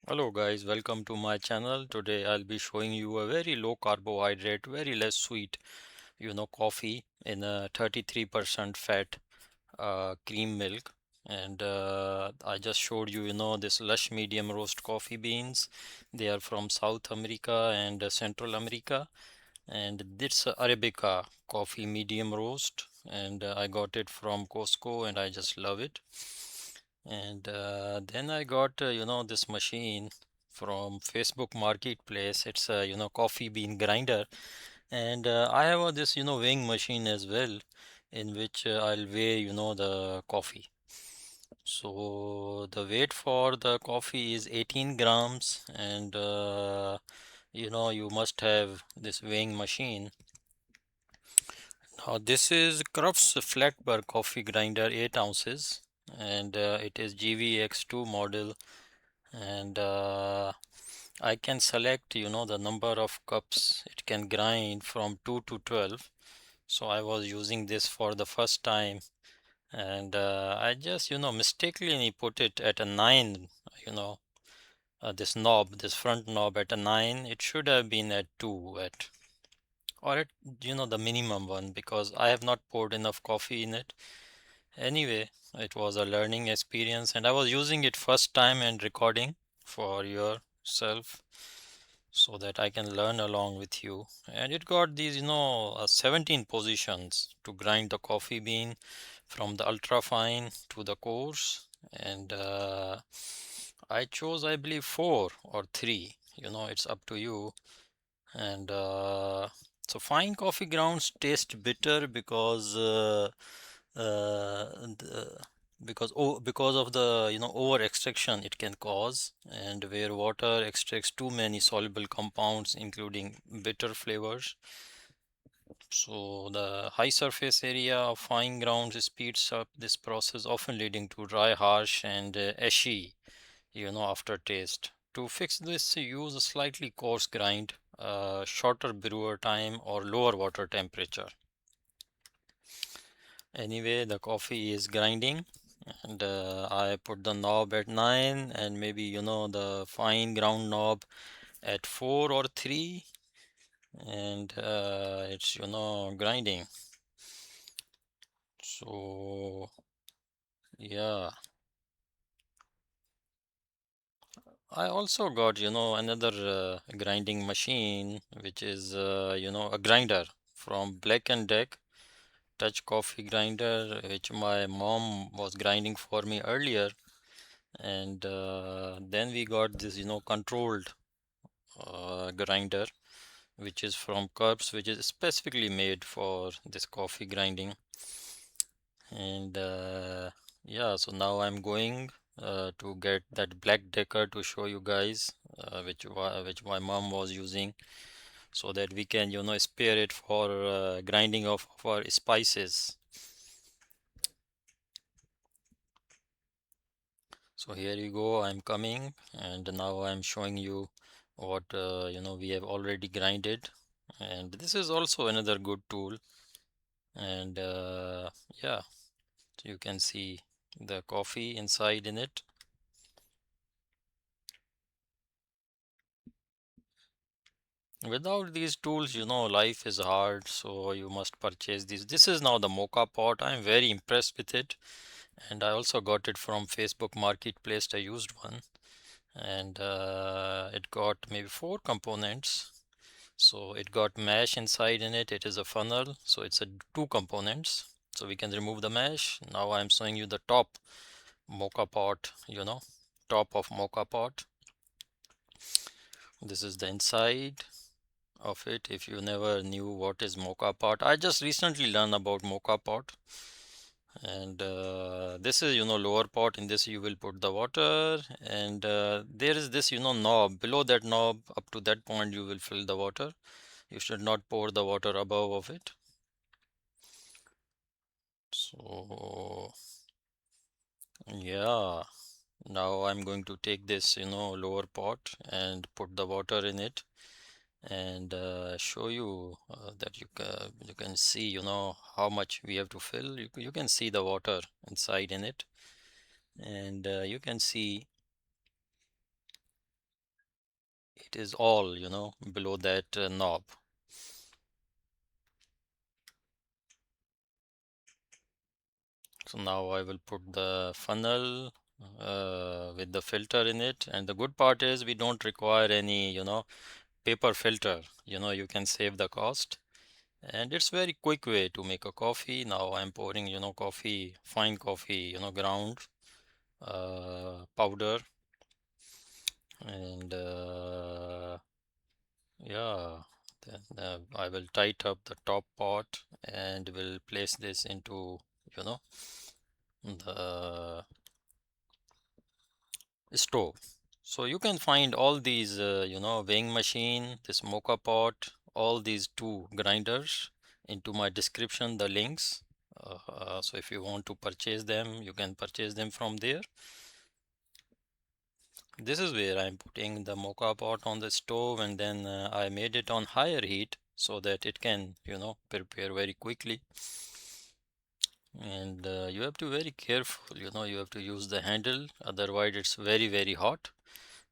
Hello guys, welcome to my channel. Today I'll be showing you a very low carbohydrate, very less sweet, coffee in a 33% fat cream milk. And I just showed you, this lush medium roast coffee beans. They are from South America and Central America. And this Arabica coffee medium roast. And I got it from Costco and I just love it. And then I got, this machine from Facebook Marketplace. It's a, coffee bean grinder. And I have this, weighing machine as well, in which I'll weigh, the coffee. So the weight for the coffee is 18 grams, and you must have this weighing machine. Now this is Crufts Flatburg coffee grinder, 8 ounces, and it is GVX2 model, and I can select, the number of cups it can grind from 2 to 12. So I was using this for the first time, and I just, mistakenly put it at a 9, you know, this front knob at a 9. It should have been at 2 or at, the minimum one, because I have not poured enough coffee in it. Anyway, it was a learning experience, and I was using it first time and recording for yourself so that I can learn along with you. And it got these, 17 positions to grind the coffee bean from the ultra fine to the coarse. And I chose, I believe, four or three. It's up to you. And so fine coffee grounds taste bitter the, because of the over extraction it can cause, and where water extracts too many soluble compounds including bitter flavors. So the high surface area of fine grounds speeds up this process, often leading to dry, harsh, and ashy, aftertaste. To fix this, use a slightly coarse grind, shorter brewer time, or lower water temperature. Anyway, the coffee is grinding, and I put the knob at 9, and maybe the fine ground knob at 4 or 3, and it's grinding. So yeah, I also got another grinding machine, which is a grinder from Black and Deck touch coffee grinder, which my mom was grinding for me earlier. And then we got this controlled grinder, which is from Curbs, which is specifically made for this coffee grinding. And yeah, so now I'm going to get that Black Decker to show you guys, which my mom was using, so that we can spare it for grinding of our spices. So here you go, I'm coming, and now I'm showing you what we have already grinded. And this is also another good tool. And yeah, so you can see the coffee inside in it. Without these tools, life is hard, so you must purchase these. This is now the mocha pot. I'm very impressed with it, and I also got it from Facebook Marketplace. I used one, and it got maybe four components. So it got mesh inside in it. It is a funnel, so it's a two components. So we can remove the mesh. Now I'm showing you the top mocha pot, top of mocha pot. This is the inside of it. If you never knew what is mocha pot, I just recently learned about mocha pot. And this is lower pot. In this you will put the water, and there is this knob. Below that knob, up to that point, you will fill the water. You should not pour the water above of it. So yeah, now I'm going to take this lower pot and put the water in it, and show you that you can see how much we have to fill. You can see the water inside in it, and you can see it is all, below that knob. So now I will put the funnel with the filter in it. And the good part is we don't require any, paper filter. You can save the cost. And it's very quick way to make a coffee. Now I'm pouring, coffee, fine coffee, ground powder. And yeah, then I will tighten up the top part and will place this into, you know, the stove. So you can find all these, weighing machine, this mocha pot, all these two grinders into my description, the links. So if you want to purchase them, you can purchase them from there. This is where I'm putting the mocha pot on the stove, and then I made it on higher heat so that it can, prepare very quickly. And you have to be very careful, you have to use the handle, otherwise it's very, very hot.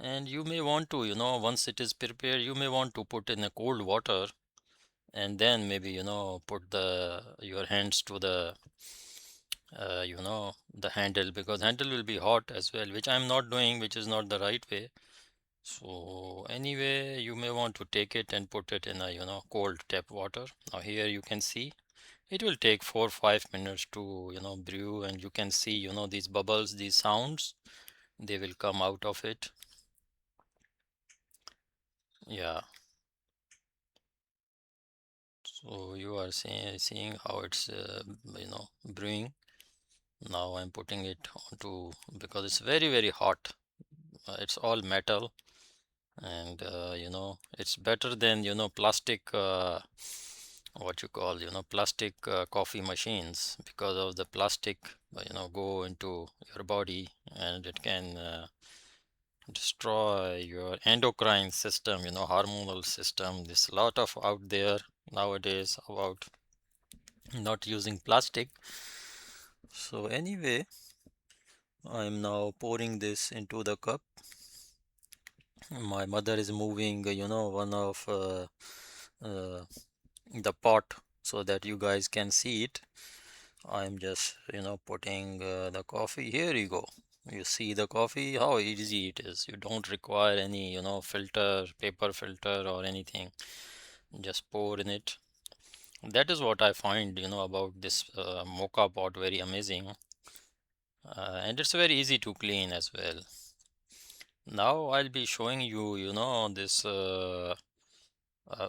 And you may want to, once it is prepared, you may want to put in a cold water and then maybe, put your hands to the handle, because handle will be hot as well, which I'm not doing, which is not the right way. So anyway, you may want to take it and put it in a, cold tap water. Now here you can see it will take 4 or 5 minutes to, brew, and you can see, these bubbles, these sounds, they will come out of it. Yeah. So you are seeing how it's, brewing. Now I'm putting it onto, because it's very, very hot. It's all metal, and it's better than, plastic, what you call, plastic coffee machines, because of the plastic, go into your body and it can destroy your endocrine system, hormonal system. There's a lot of out there nowadays about not using plastic. So anyway, I'm now pouring this into the cup. My mother is moving, one of the pot so that you guys can see it. I'm just, putting the coffee. Here you go. You see the coffee, how easy it is. You don't require any, filter, paper filter or anything. Just pour in it. That is what I find, about this mocha pot very amazing. And it's very easy to clean as well. Now I'll be showing you, this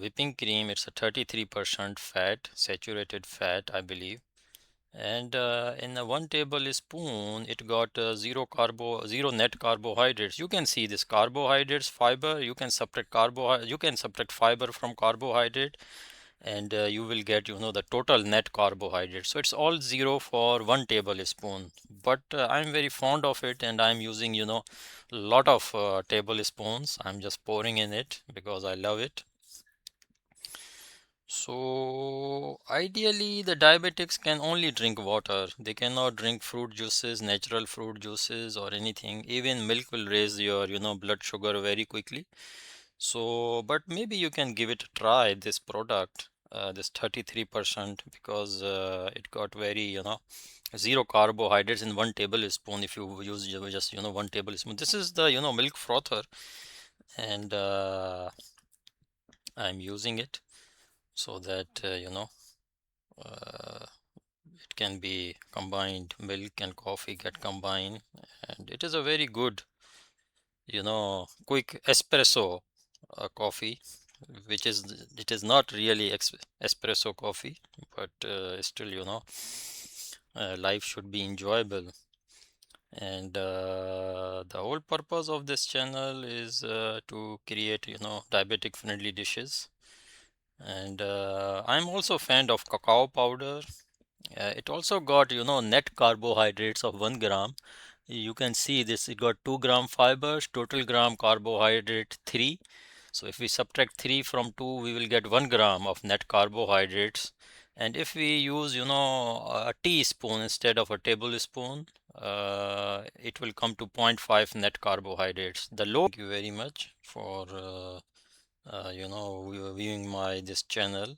whipping cream. It's a 33% fat, saturated fat, I believe. And in a 1 tablespoon, it got zero net carbohydrates. You can see this carbohydrates, fiber. You can subtract fiber from carbohydrate, and you will get, the total net carbohydrate. So it's all zero for 1 tablespoon. But I'm very fond of it, and I'm using, lot of tablespoons. I'm just pouring in it because I love it. So ideally, the diabetics can only drink water. They cannot drink fruit juices, natural fruit juices, or anything. Even milk will raise your, blood sugar very quickly. So, but maybe you can give it a try, this product, this 33%, because it got very, zero carbohydrates in 1 tablespoon. If you use just, 1 tablespoon. This is the, milk frother, and I'm using it so that, uh, it can be combined, milk and coffee get combined, and it is a very good, quick espresso coffee, which is, it is not really espresso coffee, but still, life should be enjoyable. And the whole purpose of this channel is to create, diabetic friendly dishes. And I'm also fan of cacao powder. It also got, net carbohydrates of 1 gram. You can see this, it got 2 gram fibers, total gram carbohydrate 3. So if we subtract 3 from 2, we will get 1 gram of net carbohydrates. And if we use, a teaspoon instead of a tablespoon, it will come to 0.5 net carbohydrates. The low, thank you very much for viewing my this channel.